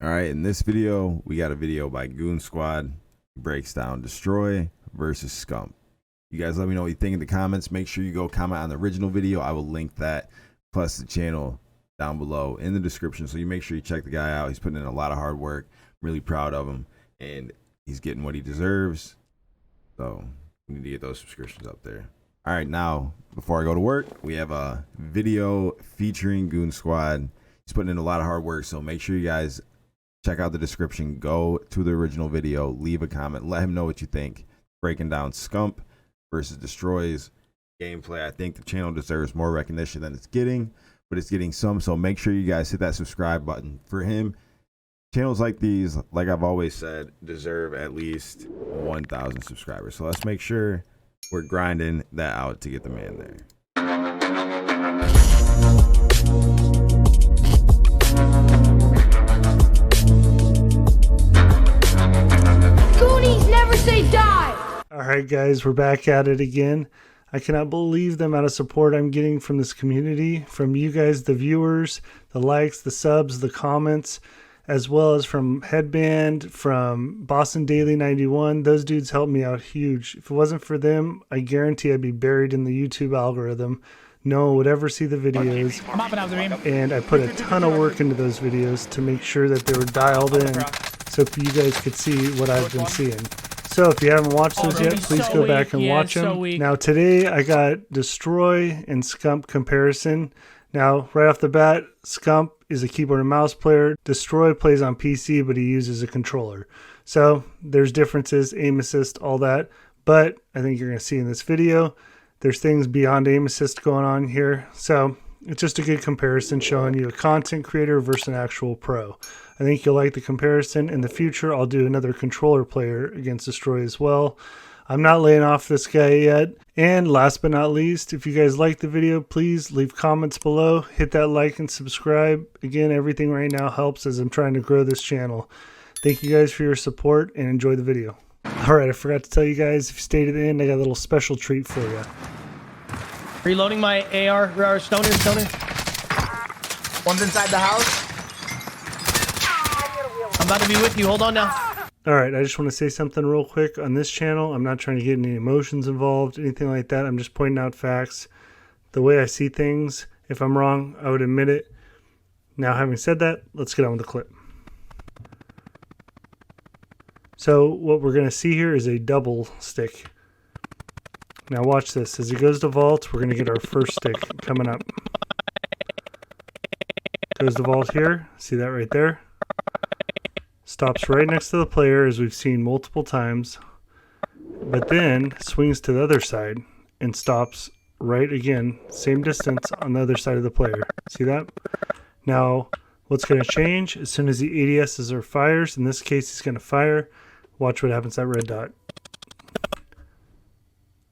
All right, in this video, we got a video by Goon Squad. Breaks down Destroy versus Scump. You guys let me know what you think in the comments. Make sure you go comment on the original video. I will link that, plus the channel down below in the description. So you make sure you check the guy out. He's putting in a lot of hard work. I'm really proud of him, and he's getting what he deserves. So you need to get those subscriptions up there. All right, now, before I go to work, we have a video featuring Goon Squad. He's putting in a lot of hard work, so make sure you guys check out the description, go to the original video, leave a comment, let him know what you think. Breaking down Scump versus Destroy's gameplay. I think the channel deserves more recognition than it's getting, but it's getting some, so make sure you guys hit that subscribe button for him. Channels like these, like I've always said, deserve at least 1,000 subscribers. So let's make sure we're grinding that out to get the man there. Alright guys, we're back at it again. I cannot believe the amount of support I'm getting from this community, from you guys, the viewers, the likes, the subs, the comments, as well as from Headband, from Boston Daily 91. Those dudes helped me out huge. If it wasn't for them, I guarantee I'd be buried in the YouTube algorithm. No one would ever see the videos, and I put a ton of work into those videos to make sure that they were dialed in so you guys could see what I've been seeing. So if you haven't watched those yet, please go back and watch them. Now today I got Destroy and Scump comparison. Now right off the bat, Scump is a keyboard and mouse player. Destroy plays on PC, but he uses a controller. So there's differences, aim assist, all that. But I think you're going to see in this video, there's things beyond aim assist going on here. So it's just a good comparison showing you a content creator versus an actual pro. I think you'll like the comparison. In the future, I'll do another controller player against Destroy as well. I'm not laying off this guy yet. And last but not least, if you guys like the video, please leave comments below. Hit that like and subscribe. Again, everything right now helps as I'm trying to grow this channel. Thank you guys for your support and enjoy the video. Alright, I forgot to tell you guys, if you stay to the end, I got a little special treat for you. Reloading my AR, stoner. One's inside the house. I'm about to be with you. Hold on now. Alright, I just want to say something real quick on this channel. I'm not trying to get any emotions involved, anything like that. I'm just pointing out facts. The way I see things, if I'm wrong, I would admit it. Now, having said that, let's get on with the clip. So, what we're going to see here is a double stick. Now watch this. As he goes to vault, we're going to get our first stick coming up. Goes to vault here. See that right there? Stops right next to the player, as we've seen multiple times, but then swings to the other side and stops right again, same distance on the other side of the player. See that? Now, what's going to change as soon as the ADSs are fires? In this case, he's going to fire. Watch what happens to that red dot.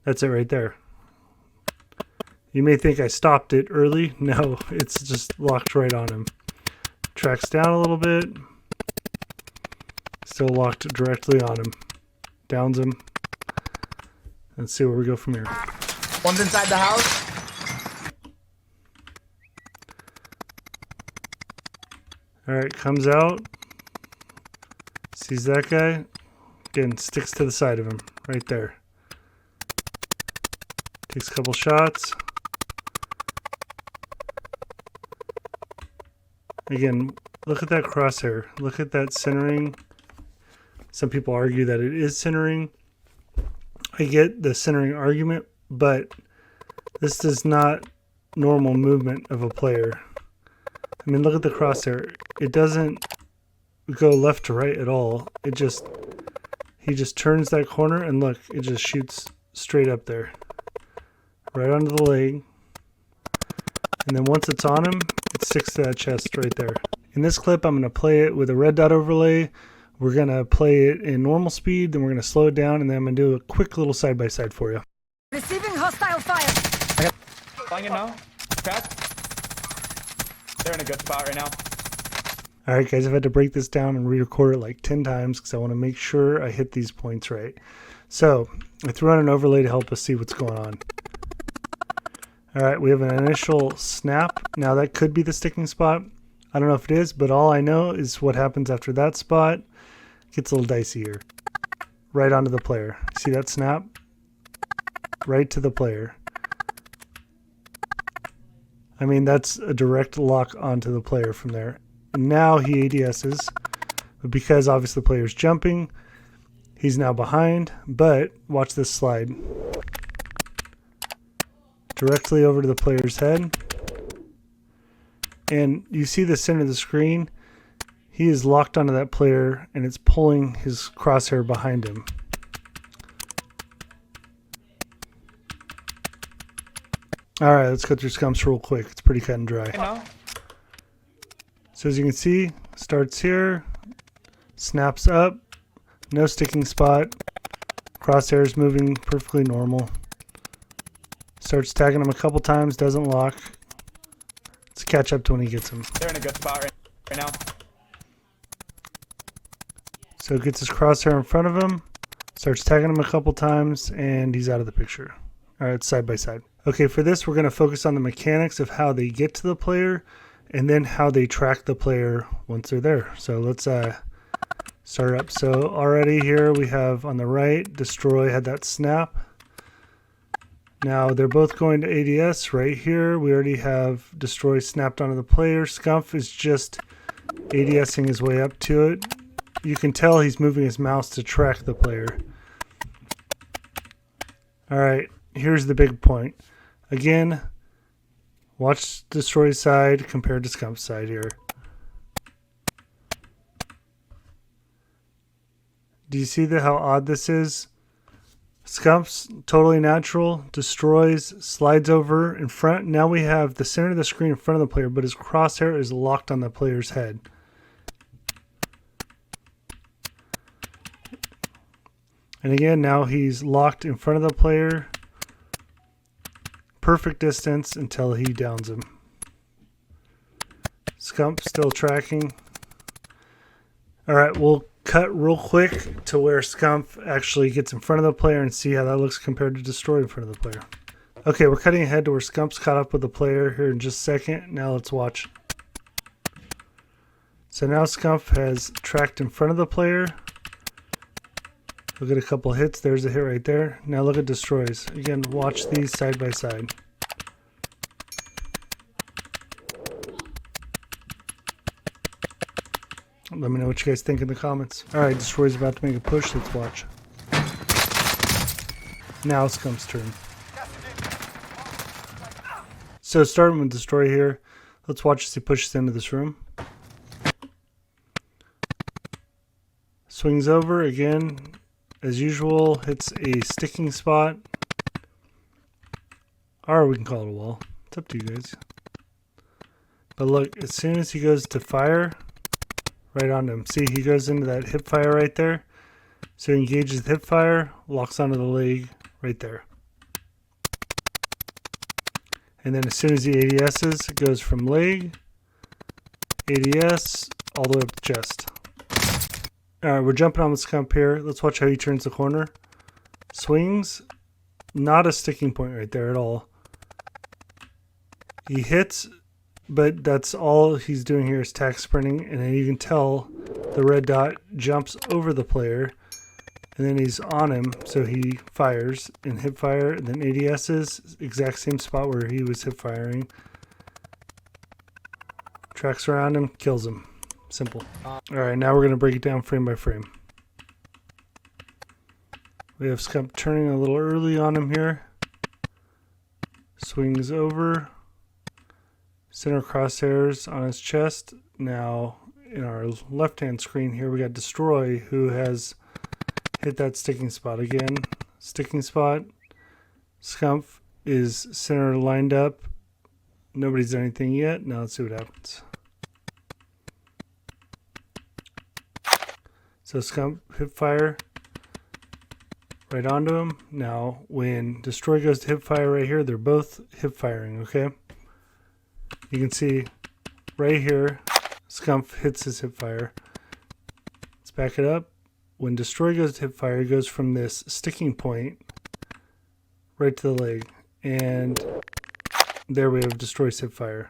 That's it right there. You may think I stopped it early. No, it's just locked right on him. Tracks down a little bit. Still locked directly on him. Downs him. Let's see where we go from here. One's inside the house. Alright, comes out. Sees that guy. Again, sticks to the side of him. Right there. Takes a couple shots. Again, look at that crosshair. Look at that centering. Some people argue that it is centering. I get the centering argument, but this is not normal movement of a player. I mean, look at the crosshair. It doesn't go left to right at all. He just turns that corner and look, it just shoots straight up there. Right onto the leg. And then once it's on him, it sticks to that chest right there. In this clip, I'm going to play it with a red dot overlay. We're going to play it in normal speed, then we're going to slow it down, and then I'm going to do a quick little side-by-side for you. Receiving hostile fire. Flying it now. Crack. They're in a good spot right now. Alright guys, I've had to break this down and re-record it like 10 times because I want to make sure I hit these points right. So, I threw on an overlay to help us see what's going on. Alright, we have an initial snap. Now that could be the sticking spot. I don't know if it is, but all I know is what happens after that spot gets a little dicey here. Right onto the player. See that snap? Right to the player. I mean, that's a direct lock onto the player from there. And now he ADSs, but because obviously the player's jumping, he's now behind, but watch this slide. Directly over to the player's head. And you see the center of the screen. He is locked onto that player and it's pulling his crosshair behind him. Alright, let's go through Scumps real quick. It's pretty cut and dry. So as you can see, starts here, snaps up, no sticking spot, crosshairs moving perfectly normal. Starts tagging him a couple times, doesn't lock. Let's catch up to when he gets him. They're in a good spot right now. So gets his crosshair in front of him, starts tagging him a couple times, and he's out of the picture. Alright, side by side. Okay, for this we're going to focus on the mechanics of how they get to the player and then how they track the player once they're there. So let's start up. So already here we have on the right, Destroy had that snap. Now they're both going to ADS right here. We already have Destroy snapped onto the player. Scump is just ADSing his way up to it. You can tell he's moving his mouse to track the player. Alright, here's the big point. Again, watch Destroy's side compared to Scump's side here. Do you see how odd this is? Scump's totally natural, Destroys, slides over in front. Now we have the center of the screen in front of the player, but his crosshair is locked on the player's head. And again, now he's locked in front of the player. Perfect distance until he downs him. Scump still tracking. Alright, we'll cut real quick to where Scump actually gets in front of the player and see how that looks compared to Destroy in front of the player. Okay, we're cutting ahead to where Scump's caught up with the player here in just a second. Now let's watch. So now Scump has tracked in front of the player. Look at a couple hits. There's a hit right there. Now look at Destroys. Again, watch these side by side. Let me know what you guys think in the comments. Alright, Destroy's about to make a push. Let's watch. Now it's Scump's turn. So starting with Destroy here, let's watch as he pushes into this room. Swings over again. As usual, hits a sticking spot. Or we can call it a wall. It's up to you guys. But look, as soon as he goes to fire, right onto him. See, he goes into that hip fire right there. So he engages the hip fire, locks onto the leg right there. And then as soon as he ADSs, it goes from leg, ADS, all the way up the chest. Alright, we're jumping on with Scump here. Let's watch how he turns the corner. Swings. Not a sticking point right there at all. He hits, but that's all he's doing here is tack sprinting. And then you can tell the red dot jumps over the player. And then he's on him, so he fires and hip fire. And then ADSs, exact same spot where he was hip firing. Tracks around him, kills him. Simple. Alright, now we're going to break it down frame by frame. We have Scump turning a little early on him here. Swings over. Center crosshairs on his chest. Now, in our left-hand screen here, we got Destroy, who has hit that sticking spot again. Sticking spot. Scump is center lined up. Nobody's done anything yet. Now let's see what happens. So Scump hip fire right onto him. Now when Destroy goes to hip fire right here, they're both hip firing, okay? You can see right here, Scump hits his hip fire. Let's back it up. When Destroy goes to hip fire, he goes from this sticking point right to the leg. And there we have Destroy's hip fire.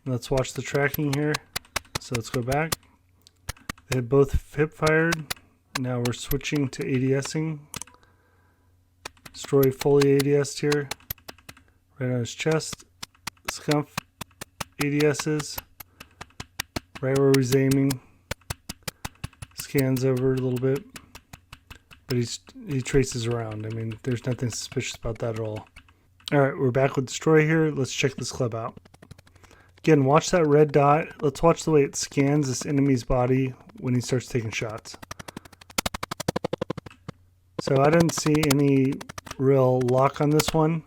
Let's watch the tracking here. So let's go back. They had both hip fired. Now we're switching to ADSing. Destroy fully ADS here. Right on his chest. Scump ADSs. Right where he's aiming. Scans over a little bit. But he traces around. I mean, there's nothing suspicious about that at all. Alright, we're back with Destroy here. Let's check this club out. Again, watch that red dot. Let's watch the way it scans this enemy's body when he starts taking shots. So I didn't see any real lock on this one.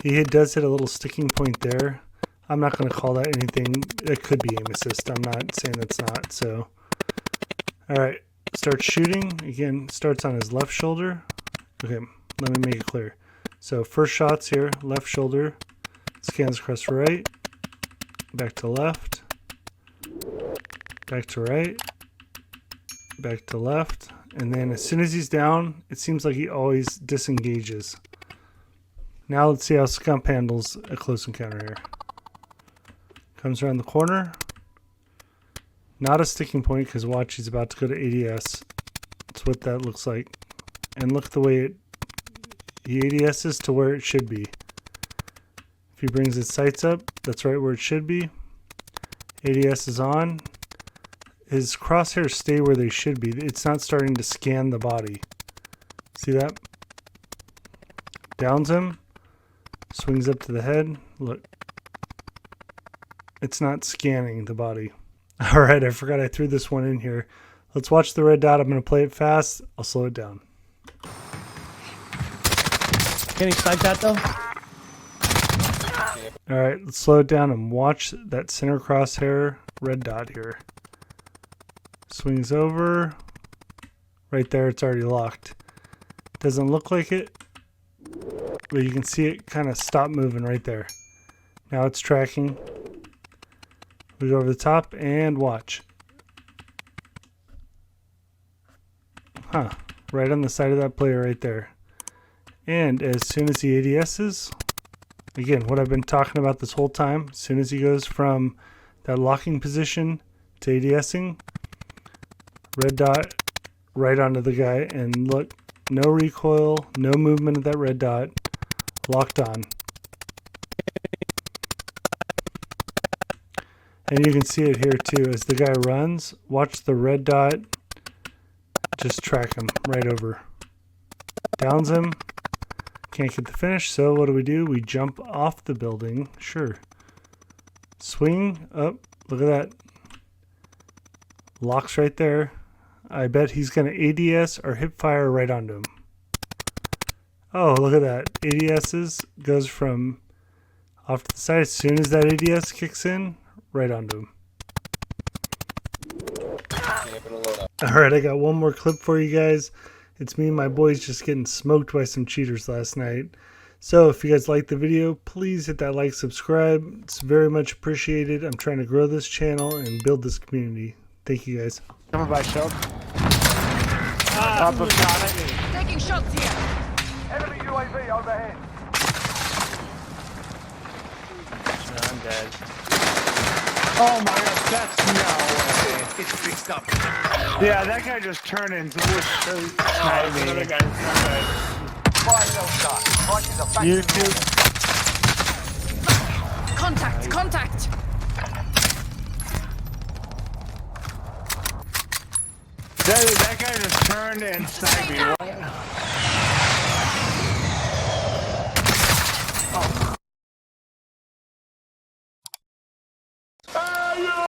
He does hit a little sticking point there. I'm not going to call that anything. It could be aim assist. I'm not saying it's not. So, alright, starts shooting. Again, starts on his left shoulder. Okay, let me make it clear. So first shots here, left shoulder, scans across right, back to left, back to right, back to left, and then as soon as he's down, it seems like he always disengages. Now let's see how Scump handles a close encounter here. Comes around the corner. Not a sticking point because watch, he's about to go to ADS. That's what that looks like. And look at the way he ADSs to where it should be. If he brings his sights up, that's right where it should be. ADS is on. His crosshairs stay where they should be. It's not starting to scan the body. See that? Downs him. Swings up to the head. Look. It's not scanning the body. Alright, I forgot I threw this one in here. Let's watch the red dot. I'm going to play it fast. I'll slow it down. Can he snipe that though? Alright, let's slow it down and watch that center crosshair red dot here. Swings over. Right there, it's already locked. Doesn't look like it, but you can see it kind of stop moving right there. Now it's tracking. We go over the top and watch. Huh, right on the side of that player right there. And as soon as he ADSs, again, what I've been talking about this whole time, as soon as he goes from that locking position to ADSing, red dot right onto the guy, and look, no recoil, no movement of that red dot, locked on. And you can see it here too, as the guy runs, watch the red dot just track him right over. Downs him. Can't get the finish, so what do? We jump off the building. Sure. Swing up. Look at that. Locks right there. I bet he's going to ADS or hip fire right onto him. Oh, look at that. ADSs goes from off to the side. As soon as that ADS kicks in, right onto him. Alright, I got one more clip for you guys. It's me and my boys just getting smoked by some cheaters last night. So if you guys like the video, please hit that like, subscribe. It's very much appreciated. I'm trying to grow this channel and build this community. Thank you guys. Coming by shop. Taking shots here. Enemy UAV overhead. I'm dead. Oh my god, that's no way. It's fixed up. Yeah, that guy just turned into Another guy. Fire cell start. Prices are back. YouTube. Contact, contact. That guy just turned and sniped me.